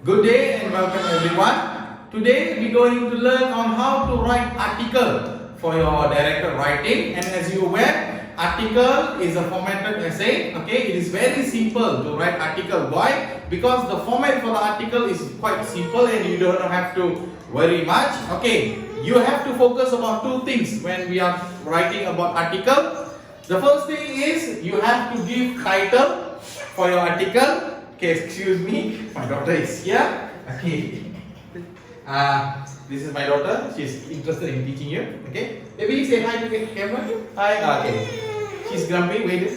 Good day and welcome everyone. Today we're going to learn on how to write article for your directed writing, and as you aware, article is a formatted essay. Okay, it is very simple to write article. Why? Because the format for the article is quite simple and you don't have to worry much. Okay, you have to focus about two things when we are writing about article. The first thing is you have to give title for your article. Okay, excuse me, my daughter is here. Okay, this is my daughter. She's interested in teaching you. Okay, maybe say hi to the camera. Hi. Okay, she's grumpy. Wait.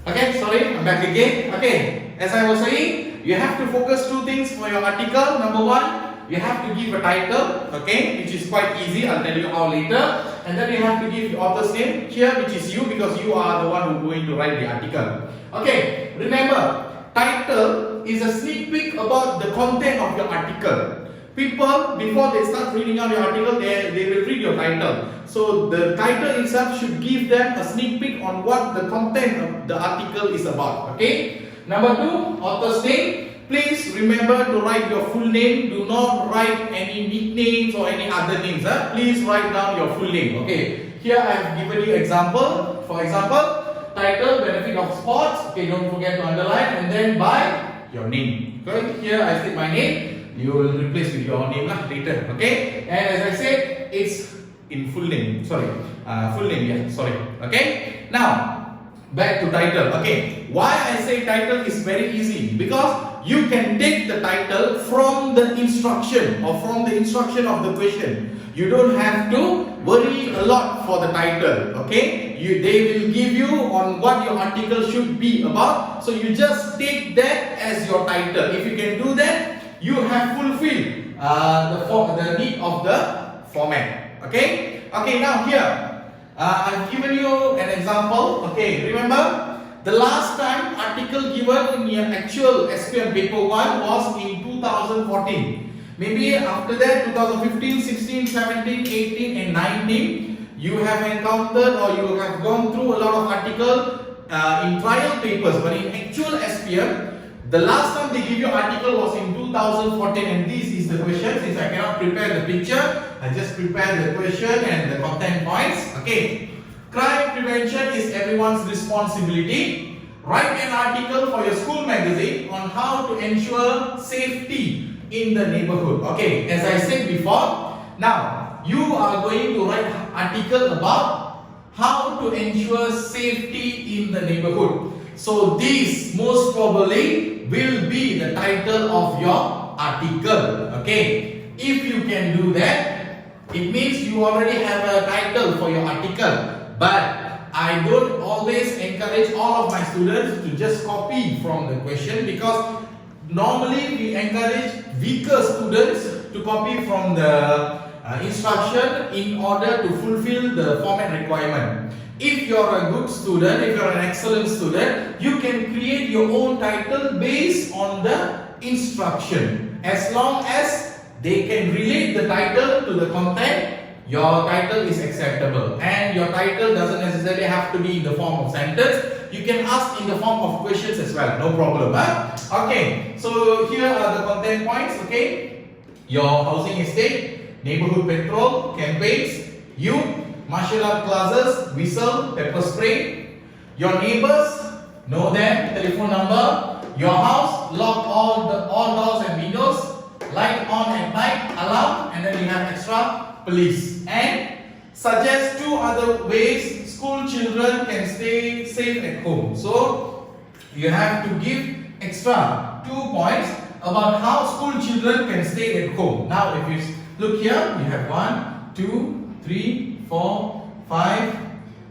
Okay, sorry, I'm back again. Okay, as I was saying, you have to focus two things for your article. Number one, you have to give a title, okay, which is quite easy. I'll tell you how later. And then you have to give the author's name here, which is you, because you are the one who's going to write the article. Okay, remember, title is a sneak peek about the content of your article. People, before they start reading out your article, they will read your title. So the title itself should give them a sneak peek on what the content of the article is about. Okay. Number two, author's name. Please remember to write your full name. Do not write any nicknames or any other names. Please write down your full name. Okay. Here I have given you example. For example, title, benefit of sports. Okay, don't forget to underline, and then by your name. Okay. Here I state my name. You will replace with your name later. Okay. And as I said, it's in full name. Sorry, full name. Yeah. Sorry. Okay. Now back to title. Okay. Why I say title is very easy, because you can take the title from the instruction or from the instruction of the question. You don't have to worry a lot for the title. Okay, they will give you on what your article should be about. So you just take that as your title. If you can do that, you have fulfilled the need of the format. Okay. Okay. Now here, I've given you an example. Okay. Remember, the last time article given in your actual SPM paper 1 was in 2014. Maybe after that 2015, 16, 17, 18 and 19 you have encountered or you have gone through a lot of articles in trial papers, but in actual SPM the last time they give you article was in 2014, and this is the question. Since I cannot prepare the picture, I just prepare the question and the content points. Okay. Crime prevention is everyone's responsibility. Write an article for your school magazine on how to ensure safety in the neighborhood. Okay, as I said before, now you are going to write an article about how to ensure safety in the neighborhood. So this most probably will be the title of your article. Okay, if you can do that, it means you already have a title for your article. But I don't always encourage all of my students to just copy from the question, because normally we encourage weaker students to copy from the instruction in order to fulfill the format requirement. If you're a good student, if you're an excellent student, you can create your own title based on the instruction. As long as they can relate the title to the content, your title is acceptable. And your title doesn't necessarily have to be in the form of sentence. You can ask in the form of questions as well, no problem. Okay, so here are the content points. Okay, your housing estate, neighborhood patrol, campaigns, youth, martial art classes, whistle, pepper spray, your neighbors, know them, telephone number, your house, lock all doors and windows, light on at night, alarm, and then we have extra police. And suggest two other ways school children can stay safe at home. So you have to give extra 2 points about how school children can stay at home. Now if you look here, you have 1, 2, 3, 4, 5,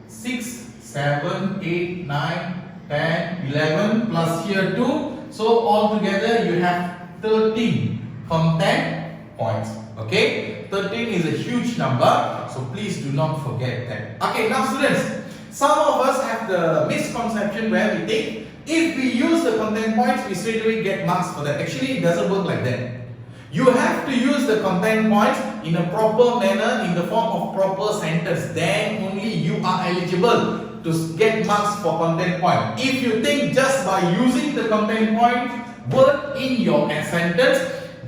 6, 7, 8, 9, 10, 11 plus here 2. So altogether you have 13 content points. Okay, 13 is a huge number, so please do not forget that. Okay, now students, some of us have the misconception where we think if we use the content points, we straight away get marks for that. Actually, it doesn't work like that. You have to use the content points in a proper manner, in the form of proper sentence. Then only you are eligible to get marks for content point. If you think just by using the content point word in your sentence,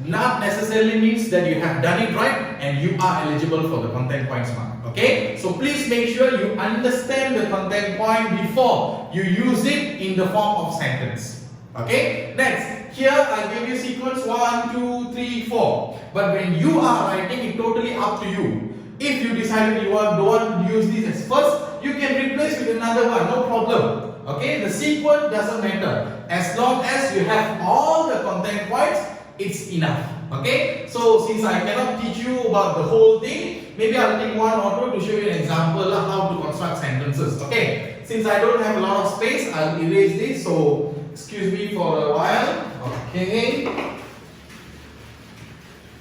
not necessarily means that you have done it right and you are eligible for the content points mark. Okay, so please make sure you understand the content point before you use it in the form of sentence. Okay, next, here I give you sequence 1, 2, 3, 4. But when you are writing, it totally up to you. If you decided you don't want to use this as first, you can replace with another one, no problem. Okay, the sequence doesn't matter. As long as you have all the content points, it's enough. Okay, so since I cannot teach you about the whole thing, maybe I'll take one or two to show you an example of how to construct sentences. Okay, since I don't have a lot of space, I'll erase this, so excuse me for a while.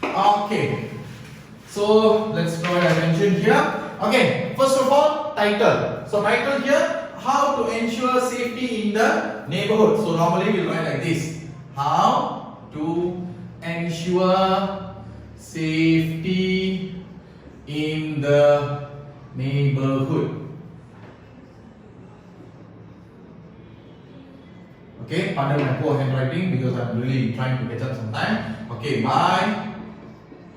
Okay, so let's draw your attention here. Okay, first of all, title. So title here, how to ensure safety in the neighborhood. So normally we'll write like this: how to ensure safety in the neighborhood. Okay, pardon my poor handwriting because I'm really trying to catch up some time. Okay, by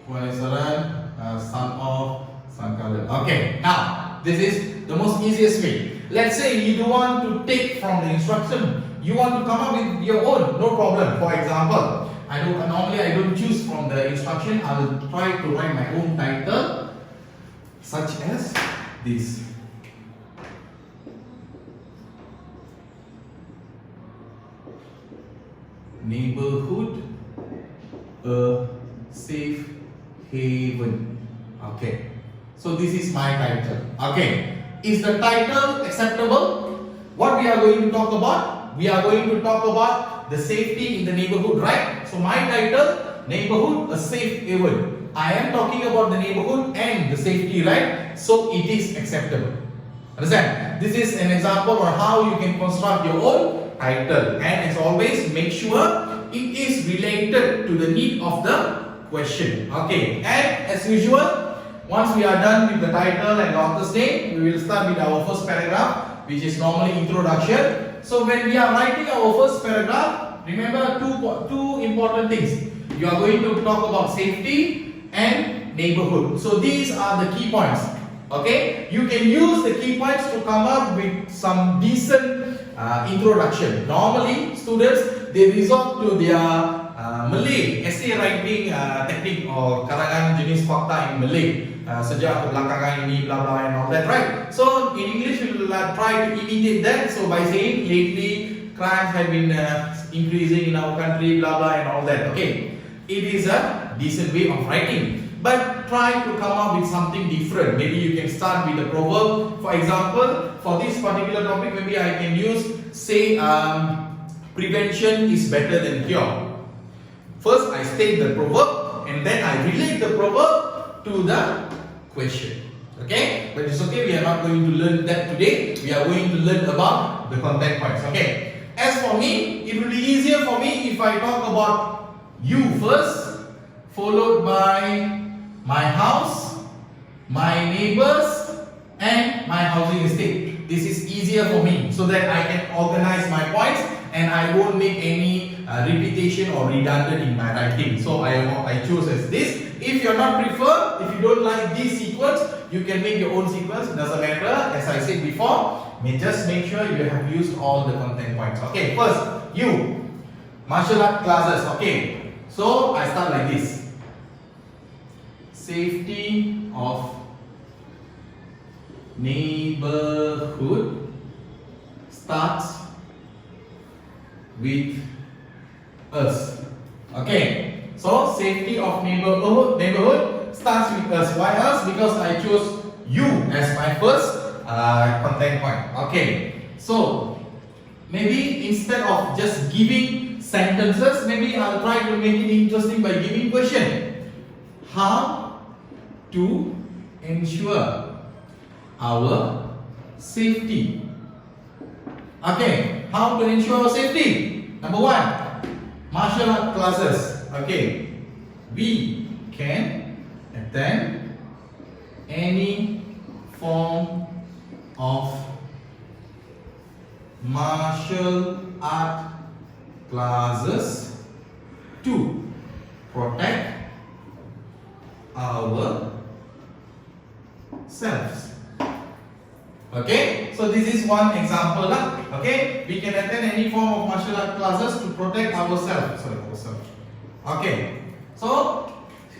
Puanisaran, son of Sankaran. Okay, now this is the most easiest way. Let's say you don't want to take from the instruction, you want to come up with your own, no problem. For example, I don't choose from the instruction. I will try to write my own title, such as this. Neighborhood, a safe haven. Okay, so this is my title. Okay, is the title acceptable? What we are going to talk about? We are going to talk about the safety in the neighborhood, right? So my title, neighborhood, a safe haven. I am talking about the neighborhood and the safety, right? So it is acceptable. Understand? This is an example of how you can construct your own title, and as always, make sure it is related to the need of the question. Okay, and as usual, once we are done with the title and the author's name, we will start with our first paragraph, which is normally introduction. So when we are writing our first paragraph, remember two important things. You are going to talk about safety and neighborhood. So these are the key points. Okay, you can use the key points to come up with some decent introduction. Normally, students, they resort to their Malay essay writing technique or karangan jenis fakta in Malay. Sejak kebelakangan ini, blah blah and all that, right? So in English, we will try to imitate that. So by saying lately crimes have been increasing in our country, blah blah and all that. Okay, it is a decent way of writing. But try to come up with something different. Maybe you can start with a proverb. For example, for this particular topic, maybe I can use, say, prevention is better than cure. First, I state the proverb and then I relate the proverb to the question. Okay? But it's okay, we are not going to learn that today. We are going to learn about the content points. Okay? As for me, it will be easier for me if I talk about you first, followed by my house, my neighbors, and my housing estate. This is easier for me so that I can organize my points and I won't make any repetition or redundant in my writing. So I choose as this. If you're not prefer, if you don't like this sequence, you can make your own sequence. Doesn't matter. As I said before, just make sure you have used all the content points. Okay, first, you. Martial art classes. Okay, so I start like this. Safety of neighborhood starts with us. Okay, so safety of neighborhood starts with us. Why us? Because I chose you as my first content point. Okay, so maybe instead of just giving sentences, maybe I'll try to make it interesting by giving question. How to ensure our safety? Okay, how to ensure our safety? Number one, martial art classes. Okay, we can attend any form of martial art classes to protect ourselves. Okay, so this is one example. Okay, we can attend any form of martial art classes to protect ourselves. Okay, so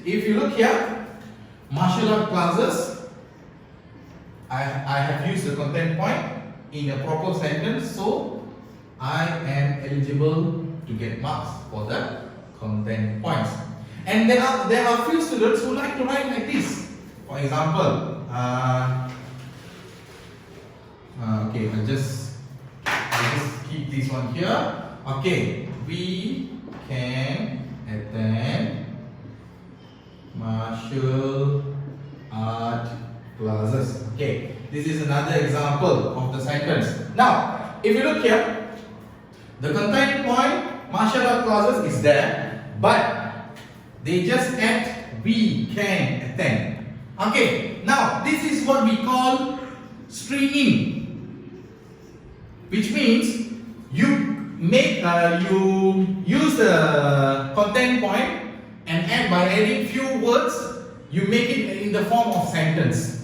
if you look here, martial art classes, I have used the content point in a proper sentence, so I am eligible to get marks for the content points. And there are few students who like to write like this. For example, okay, I'll just keep this one here. Okay, we can attend martial art classes. Okay, this is another example of the sentence. Now, if you look here, the content point martial art classes is there, but they just add we can attend. Okay, now this is what we call stringing, which means you use the content point and add by adding few words, you make it in the form of sentence.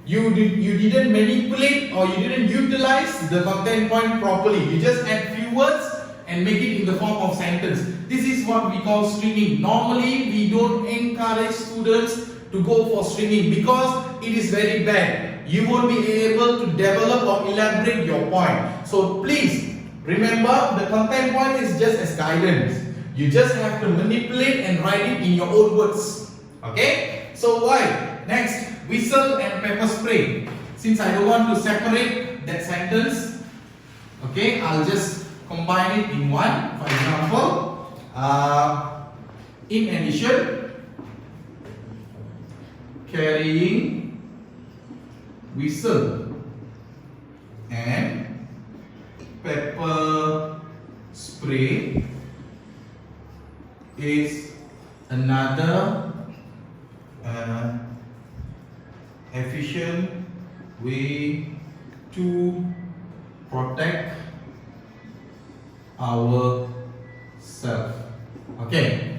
You didn't manipulate or you didn't utilize the content point properly. You just add few words and make it in the form of sentence. This is what we call stringing. Normally, we don't encourage students to go for stringing because it is very bad. You won't be able to develop or elaborate your point. So please remember, the content point is just as guidance. You just have to manipulate and write it in your own words. Okay? So why? Next, whistle and pepper spray. Since I don't want to separate that sentence, okay, I'll just combine it in one. For example, in addition, carrying whistle and pepper spray is another efficient way to protect ourselves. Okay,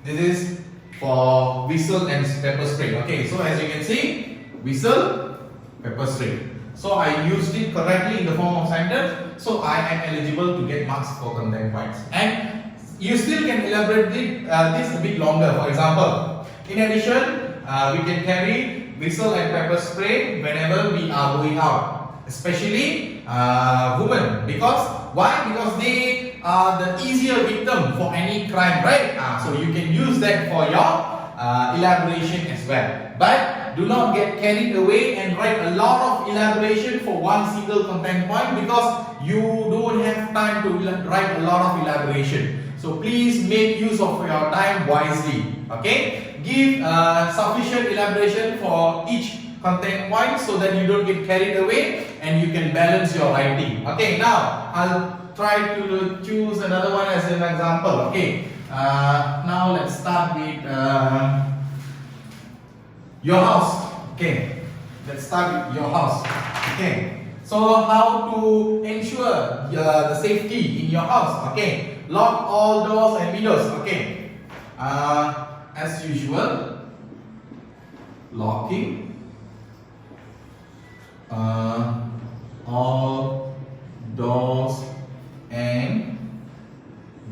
this is for whistle and pepper spray. Okay, so as you can see, whistle, pepper spray. So I used it correctly in the form of sentence, so I am eligible to get marks for content points. And you still can elaborate this a bit longer. For example, in addition, we can carry whistle and pepper spray whenever we are going out, especially women. Because why? Because they are the easier victim for any crime, right? So you can use that for your elaboration as well. But do not get carried away and write a lot of elaboration for one single content point, because you don't have time to write a lot of elaboration. So please make use of your time wisely. Okay, give sufficient elaboration for each content point so that you don't get carried away and you can balance your writing. Okay, now I'll try to choose another one as an example. Okay, now let's start with your house. Okay, let's start with your house. Okay, so how to ensure the safety in your house? Okay, lock all doors and windows. Okay, as usual, locking all doors and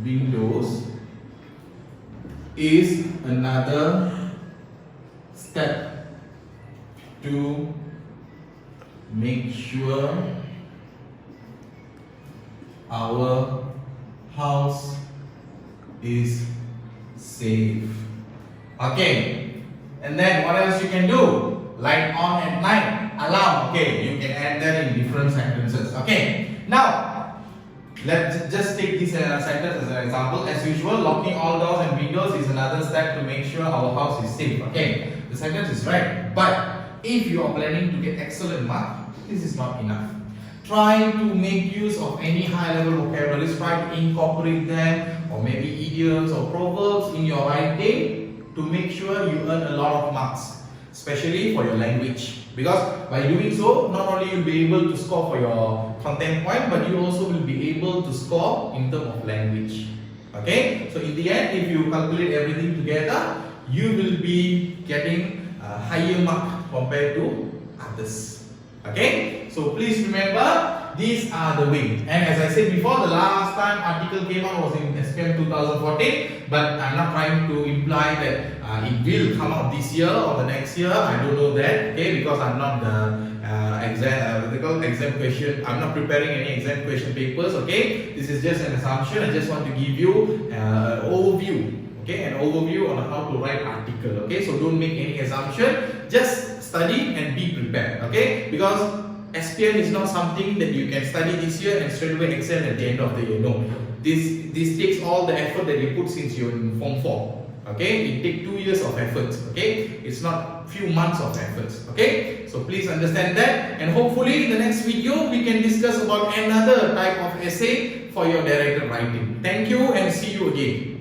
windows is another step to make sure our house is safe. Okay, and then what else you can do? Light on at night, alarm. Okay, you can add that in different sentences. Okay, now let's just take this sentence as an example. As usual, locking all doors and windows is another step to make sure our house is safe. Okay, the sentence is right, but if you are planning to get excellent mark, this is not enough. Try to make use of any high-level vocabularies. Try to incorporate them, or maybe idioms or proverbs in your writing to make sure you earn a lot of marks, especially for your language. Because by doing so, not only you'll be able to score for your content point, but you also will be able to score in terms of language. Okay, so in the end, if you calculate everything together, you will be getting a higher mark compared to others. Okay, so please remember, these are the way. And as I said before, the last time article came out was in SPM 2014, but I'm not trying to imply that it will come out this year or the next year. I don't know that, okay, because I'm not the exam question. I'm not preparing any exam question papers, okay. This is just an assumption. I just want to give you an overview, okay, an overview on how to write article, okay. So don't make any assumption, just study and be prepared, okay, because SPM is not something that you can study this year and straight away excel at the end of the year. No, this takes all the effort that you put since you're in Form 4. Okay, it takes 2 years of efforts. Okay, it's not few months of efforts. Okay, so please understand that, and hopefully in the next video we can discuss about another type of essay for your directed writing. Thank you and see you again.